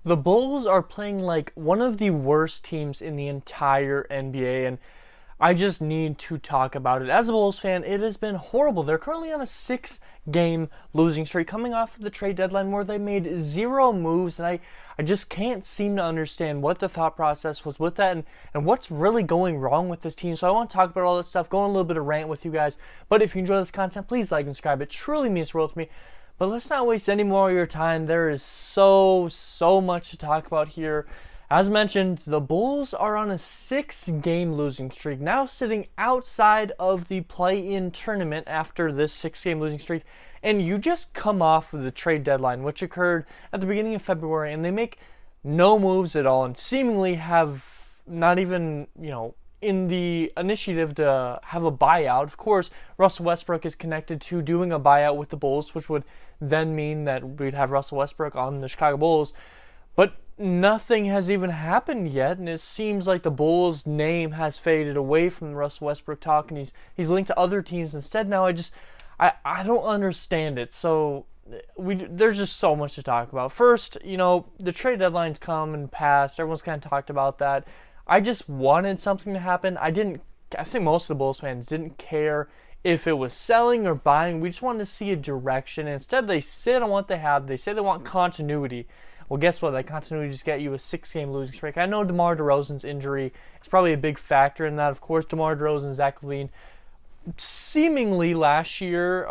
The Bulls are playing like one of the worst teams in the entire NBA, and I just need to talk about it. As a Bulls fan, it has been horrible. They're currently on a 6-game losing streak, coming off of the trade deadline where they made 0 moves, and I just can't seem to understand what the thought process was with that and what's really going wrong with this team. So I want to talk about all this stuff, go on a little bit of rant with you guys. But if you enjoy this content, please like and subscribe. It truly means the world to me. But let's not waste any more of your time. There is so much to talk about here. As mentioned, the Bulls are on a 6-game losing streak, now sitting outside of the play-in tournament after this 6-game losing streak. And you just come off of the trade deadline, which occurred at the beginning of February, and they make no moves at all and seemingly have not even, in the initiative to have a buyout. Of course, Russell Westbrook is connected to doing a buyout with the Bulls, which would then mean that we'd have Russell Westbrook on the Chicago Bulls. But nothing has even happened yet, and it seems like the Bulls' name has faded away from the Russell Westbrook talk, and he's linked to other teams instead now. I don't understand it. So there's just so much to talk about. First, the trade deadline's come and passed. Everyone's kind of talked about that. I just wanted something to happen. I think most of the Bulls fans didn't care if it was selling or buying. We just wanted to see a direction. Instead, they sit on what they have. They say they want continuity. Well, guess what? That continuity just got you a 6-game losing streak. I know DeMar DeRozan's injury is probably a big factor in that. Of course, DeMar DeRozan and Zach LaVine, seemingly last year,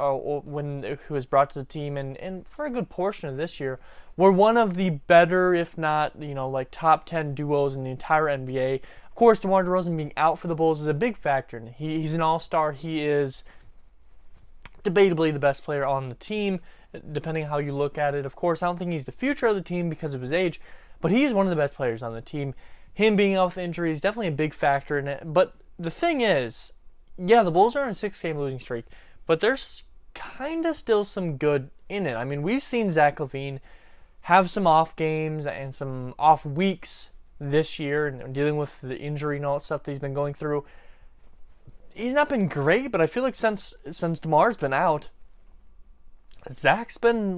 when he was brought to the team, and for a good portion of this year, were one of the better, if not, like top 10 duos in the entire NBA. Of course, DeMar DeRozan being out for the Bulls is a big factor. He's an all-star. He is debatably the best player on the team, depending on how you look at it. Of course, I don't think he's the future of the team because of his age, but he is one of the best players on the team. Him being out with injury is definitely a big factor in it. But the thing is, yeah, the Bulls are on a 6-game losing streak, but there's kind of still some good in it. I mean, we've seen Zach LaVine have some off games and some off weeks this year, and dealing with the injury and all that stuff that he's been going through. He's not been great, but I feel like since DeMar's been out, Zach's been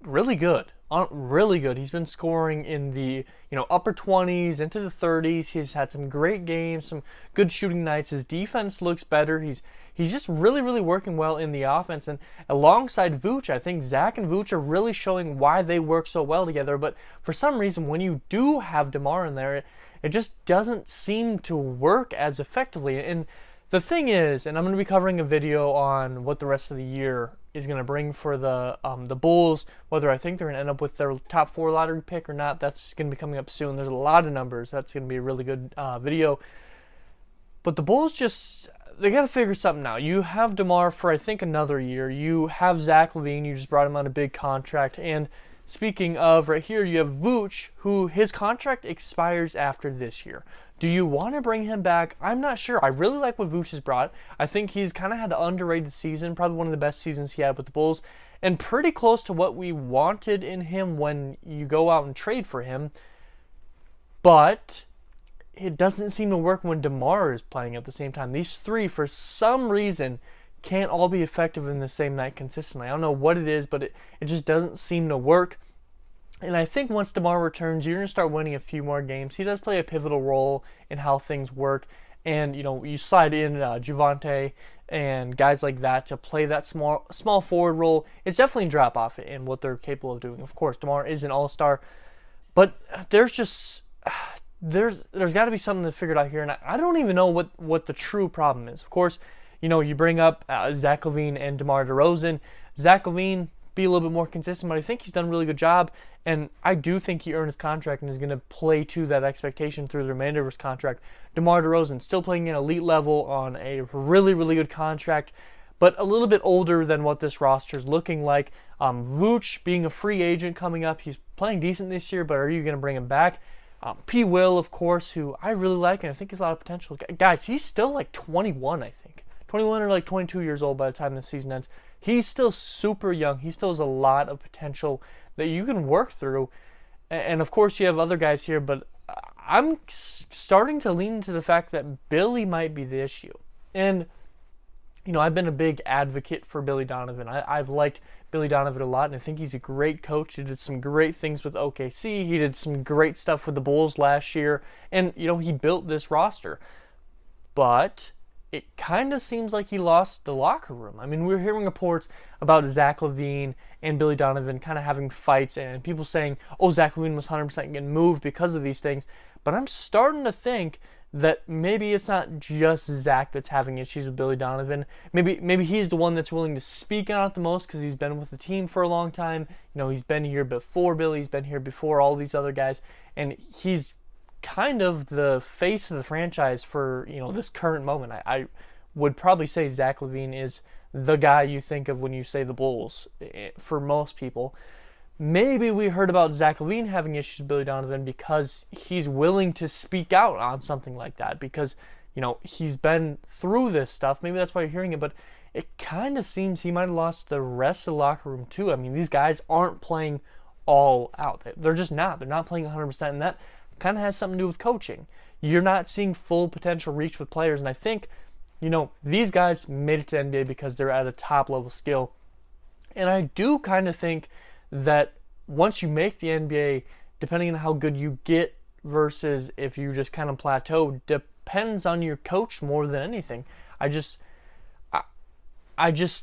really good. Really good. He's been scoring in the upper 20s into the 30s. He's had some great games, some good shooting nights. His defense looks better. He's just really working well in the offense. And alongside Vooch, I think Zach and Vooch are really showing why they work so well together. But for some reason, when you do have DeMar in there, it just doesn't seem to work as effectively. And the thing is, and I'm going to be covering a video on what the rest of the year is going to bring for the Bulls, whether I think they're going to end up with their top 4 lottery pick or not. That's going to be coming up soon. There's a lot of numbers. That's going to be a really good video. But the Bulls they got to figure something out. You have DeMar for, I think, another year. You have Zach LaVine. You just brought him on a big contract. And speaking of, right here, you have Vooch, who his contract expires after this year. Do you want to bring him back? I'm not sure. I really like what Vooch has brought. I think he's kind of had an underrated season, probably one of the best seasons he had with the Bulls, and pretty close to what we wanted in him when you go out and trade for him. But it doesn't seem to work when DeMar is playing at the same time. These three, for some reason, can't all be effective in the same night consistently. I don't know what it is, but it just doesn't seem to work. And I think once DeMar returns, you're going to start winning a few more games. He does play a pivotal role in how things work. And, you slide in Javonte and guys like that to play that small forward role. It's definitely a drop-off in what they're capable of doing. Of course, DeMar is an all-star. But there's got to be something that's figured out here. And I don't even know what the true problem is. Of course, you bring up Zach LaVine and DeMar DeRozan. Zach LaVine, be a little bit more consistent, but I think he's done a really good job, and I do think he earned his contract and is going to play to that expectation through the remainder of his contract. DeMar DeRozan still playing at elite level on a really good contract, but a little bit older than what this roster is looking like. Vooch being a free agent coming up, he's playing decent this year, but are you going to bring him back? P. Will, of course, who I really like, and I think has a lot of potential. Guys, he's still 21, I think. 21 or 22 years old by the time the season ends. He's still super young. He still has a lot of potential that you can work through. And of course, you have other guys here, but I'm starting to lean into the fact that Billy might be the issue. And I've been a big advocate for Billy Donovan. I've liked Billy Donovan a lot, and I think he's a great coach. He did some great things with OKC. He did some great stuff with the Bulls last year, and he built this roster. But it kind of seems like he lost the locker room. I mean, we're hearing reports about Zach LaVine and Billy Donovan kind of having fights, and people saying, "Oh, Zach LaVine was 100% getting moved because of these things." But I'm starting to think that maybe it's not just Zach that's having issues with Billy Donovan. Maybe he's the one that's willing to speak out the most because he's been with the team for a long time. He's been here before Billy. He's been here before all these other guys, and he's kind of the face of the franchise for this current moment. I would probably say Zach LaVine is the guy you think of when you say the Bulls for most people. Maybe we heard about Zach LaVine having issues with Billy Donovan because he's willing to speak out on something like that because he's been through this stuff. Maybe that's why you're hearing it, but it kind of seems he might have lost the rest of the locker room too. I mean, these guys aren't playing all out. They're just not. They're not playing 100%, and that kind of has something to do with coaching. You're not seeing full potential reach with players, and I think, these guys made it to NBA because they're at a top level skill. And I do kind of think that once you make the NBA, depending on how good you get versus if you just kind of plateau, depends on your coach more than anything. I just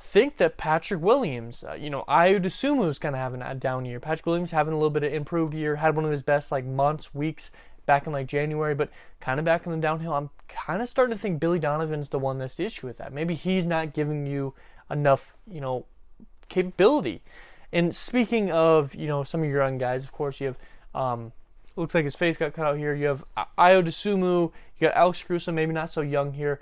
think that Patrick Williams, I would assume he was kind of having a down year. Patrick Williams having a little bit of improved year, had one of his best months, weeks back in January, but kind of back in the downhill. I'm kind of starting to think Billy Donovan's the one that's the issue with that. Maybe he's not giving you enough, capability. And speaking of, some of your young guys, of course, you have, looks like his face got cut out here. You have Ayo Dosunmu, you got Alex Caruso, maybe not so young here.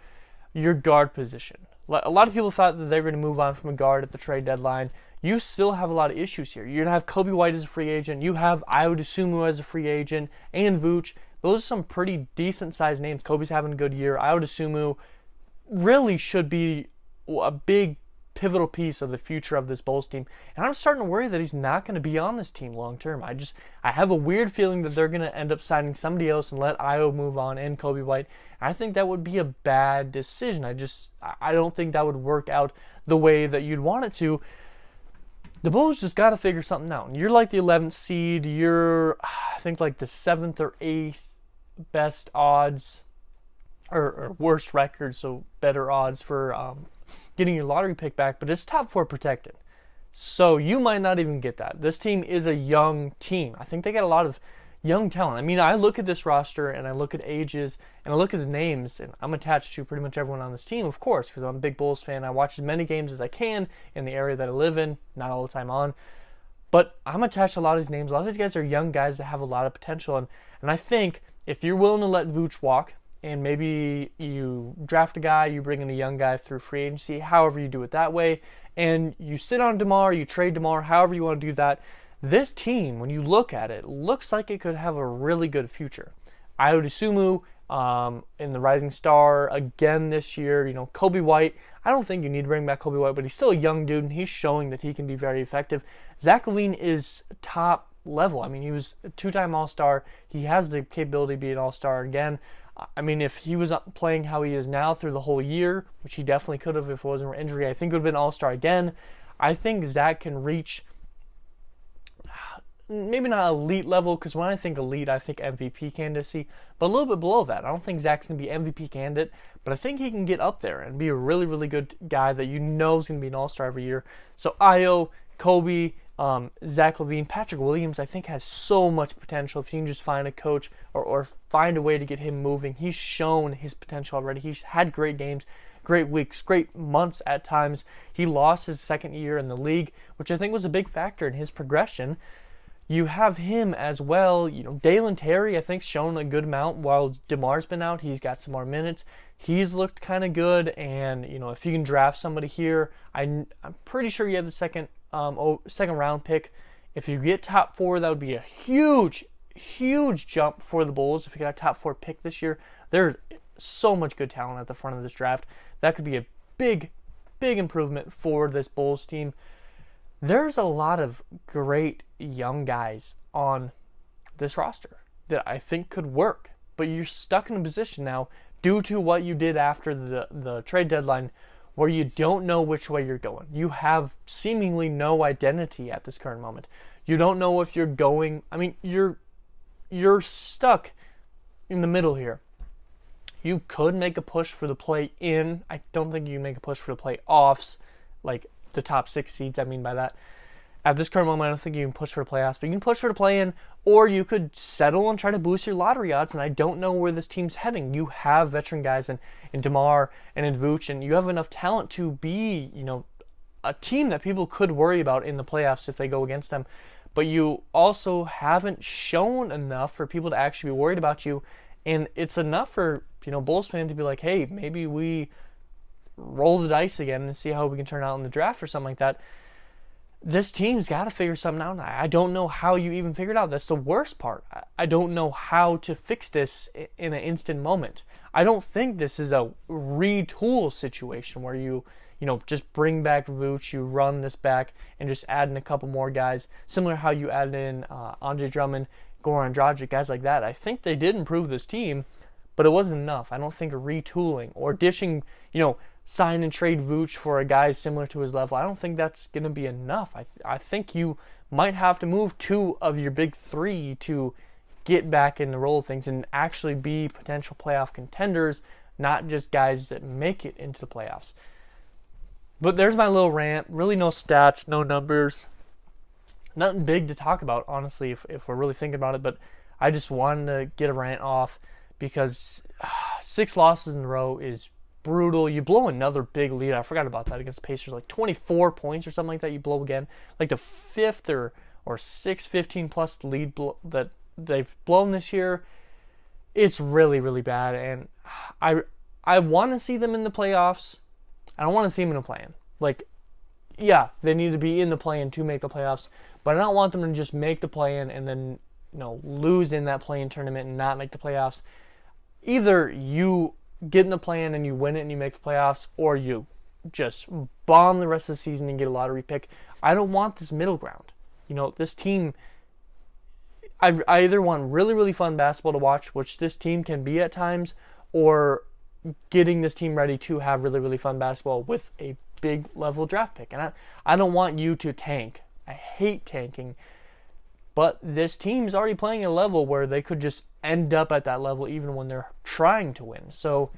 Your guard position. A lot of people thought that they were going to move on from a guard at the trade deadline. You still have a lot of issues here. You're going to have Kobe White as a free agent. You have Ayo Dosunmu as a free agent and Vooch. Those are some pretty decent-sized names. Kobe's having a good year. Ayo Dosunmu really should be a big pivotal piece of the future of this Bulls team. And I'm starting to worry that he's not going to be on this team long term. I have a weird feeling that they're going to end up signing somebody else and let Ayo move on and Kobe White. I think that would be a bad decision. I don't think that would work out the way that you'd want it to. The Bulls just got to figure something out. You're like the 11th seed. You're, I think, like the 7th or 8th best odds, or worst record, so better odds for getting your lottery pick back, but it's top 4 protected. So you might not even get that. This team is a young team. I think they got a lot of young talent. I mean, I look at this roster and I look at ages and I look at the names, and I'm attached to pretty much everyone on this team, of course, because I'm a big Bulls fan. I watch as many games as I can in the area that I live in, not all the time on. But I'm attached to a lot of these names. A lot of these guys are young guys that have a lot of potential. And I think if you're willing to let Vooch walk, and maybe you draft a guy, you bring in a young guy through free agency, however you do it that way, and you sit on DeMar, you trade DeMar, however you want to do that, this team, when you look at it, looks like it could have a really good future. Ayo Dosunmu in the Rising Star again this year. Kobe White, I don't think you need to bring back Kobe White, but he's still a young dude, and he's showing that he can be very effective. Zach LaVine is top level. I mean, he was a 2-time All-Star. He has the capability to be an All-Star again. I mean, if he was playing how he is now through the whole year, which he definitely could have if it wasn't for injury, I think it would have been All-Star again. I think Zach can reach maybe not elite level, because when I think elite, I think MVP candidacy, but a little bit below that. I don't think Zach's going to be MVP candidate, but I think he can get up there and be a really, really good guy that is going to be an All-Star every year. So Ayo, Kobe, Zach LaVine, Patrick Williams, I think has so much potential if you can just find a coach or find a way to get him moving. He's shown his potential already. He's had great games, great weeks, great months at times. He lost his second year in the league, which I think was a big factor in his progression. You have him as well. Dalen Terry, I think, shown a good amount while DeMar's been out. He's got some more minutes. He's looked kind of good, and if you can draft somebody here, I'm pretty sure you have the second round pick. If you get top 4, that would be a huge jump for the Bulls. If you got a top 4 pick this year, there's so much good talent at the front of this draft. That could be a big improvement for this Bulls team. There's a lot of great young guys on this roster that I think could work, but you're stuck in a position now due to what you did after the trade deadline where you don't know which way you're going. You have seemingly no identity at this current moment. You don't know if you're going. I mean, you're stuck in the middle here. You could make a push for the play-in. I don't think you can make a push for the playoffs, like the top 6 seeds, I mean by that. At this current moment, I don't think you can push for the playoffs, but you can push for the play-in, or you could settle and try to boost your lottery odds, and I don't know where this team's heading. You have veteran guys in DeMar and in Vooch, and you have enough talent to be, a team that people could worry about in the playoffs if they go against them. But you also haven't shown enough for people to actually be worried about you, and it's enough for, Bulls fans to be like, hey, maybe we roll the dice again and see how we can turn out in the draft or something like that. This team's got to figure something out. I don't know how you even figure it out. That's the worst part. I don't know how to fix this in an instant moment. I don't think this is a retool situation where you just bring back Vooch, you run this back, and just add in a couple more guys, similar to how you added in Andre Drummond, Goran Dragic, guys like that. I think they did improve this team, but it wasn't enough. I don't think a retooling or dishing, sign and trade Vooch for a guy similar to his level, I don't think that's going to be enough. I think you might have to move 2 of your big 3 to get back in the roll of things and actually be potential playoff contenders, not just guys that make it into the playoffs. But there's my little rant. Really no stats, no numbers. Nothing big to talk about, honestly, if we're really thinking about it. But I just wanted to get a rant off because 6 losses in a row is brutal. You blow another big lead. I forgot about that against the Pacers. Like 24 points or something like that you blow again. Like the 5th or 6th 15-plus lead that they've blown this year. It's really, really bad. And I want to see them in the playoffs. I don't want to see them in the play-in. Like, yeah, they need to be in the play-in to make the playoffs, but I don't want them to just make the play-in and then, lose in that play-in tournament and not make the playoffs. Either you get in the play-in and you win it and you make the playoffs, or you just bomb the rest of the season and get a lottery pick. I don't want this middle ground. This team, I either want really, really fun basketball to watch, which this team can be at times, or getting this team ready to have really, really fun basketball with a big level draft pick. And I don't want you to tank. I hate tanking. But this team's already playing at a level where they could just end up at that level even when they're trying to win. So,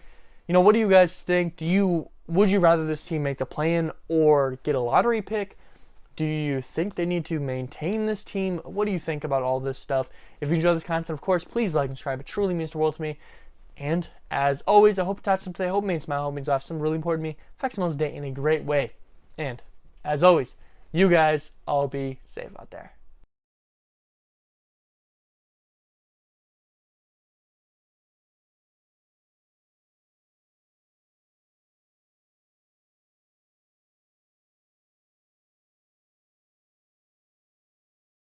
what do you guys think? Would you rather this team make the play-in or get a lottery pick? Do you think they need to maintain this team? What do you think about all this stuff? If you enjoy this content, of course, please like and subscribe. It truly means the world to me. And as always, I hope it taught something today. I hope it made you smile. I hope it made you laugh. Something really important to me. Affects someone's day in a great way. And as always, you guys all be safe out there.